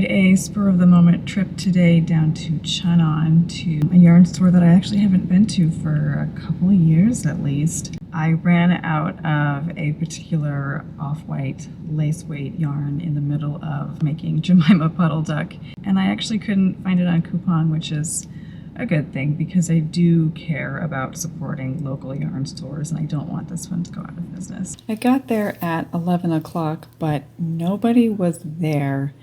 made a spur-of-the-moment trip today down to Cheonan to a yarn store that I actually haven't been to for a couple of years at least. I ran out of a particular off-white lace weight yarn in the middle of making Jemima Puddle Duck, and I actually couldn't find it on coupon, which is a good thing because I do care about supporting local yarn stores and I don't want this one to go out of business. I got there at 11 o'clock, but nobody was there,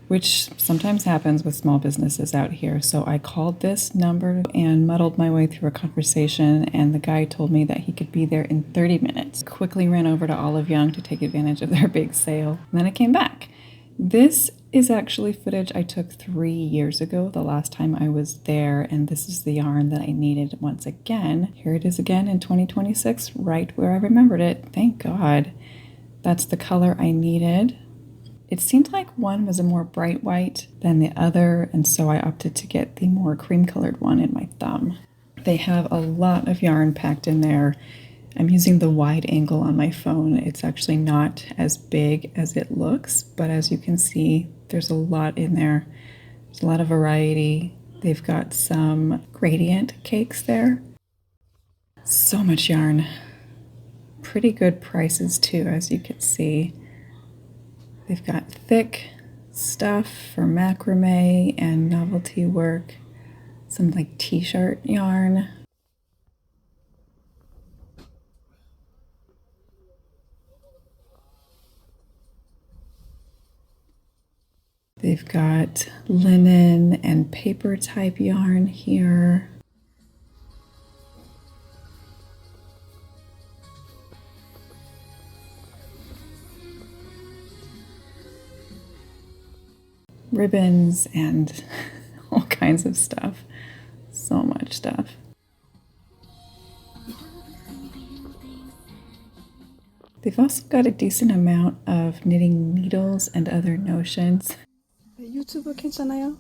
which sometimes happens with small businesses out here. So I called this number and muddled my way through a conversation, and the guy told me that he could be there in 30 minutes. Quickly ran over to Olive Young to take advantage of their big sale, and then I came back. This is actually footage I took 3 years ago, the last time I was there, and this is the yarn that I needed once again. Here it is again in 2026, right where I remembered it. Thank God. That's the color I needed. It seemed like one was a more bright white than the other, and so I opted to get the more cream-colored one in my thumb. They have a lot of yarn packed in there. I'm using the wide angle on my phone. It's actually not as big as it looks, but as you can see, there's a lot in there. There's a lot of variety. They've got some gradient cakes there. So much yarn. Pretty good prices too, as you can see. They've got thick stuff for macrame and novelty work, some like t-shirt yarn. They've got linen and paper type yarn here. Ribbons and all kinds of stuff. So much stuff. They've also got a decent amount of knitting needles and other notions. 유튜브 괜찮아요?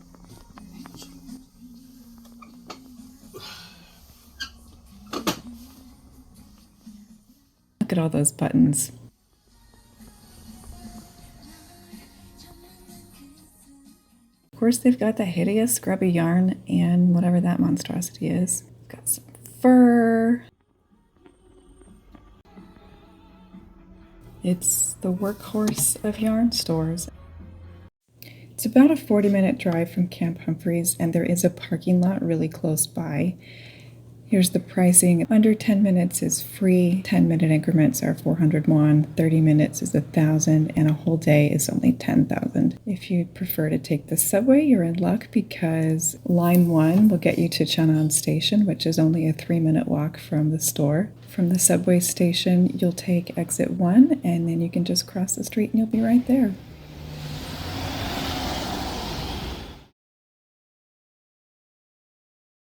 Look at all those buttons. Of course, they've got the hideous scrubby yarn and whatever that monstrosity is. Got some fur. It's the workhorse of yarn stores. It's about a 40-minute drive from Camp Humphreys, and there is a parking lot really close by. Here's the pricing. Under 10 minutes is free. 10-minute increments are 400 won, 30 minutes is 1,000, and a whole day is only 10,000. If you prefer to take the subway, you're in luck because line 1 will get you to Cheonan Station, which is only a 3-minute walk from the store. From the subway station, you'll take exit 1, and then you can just cross the street and you'll be right there.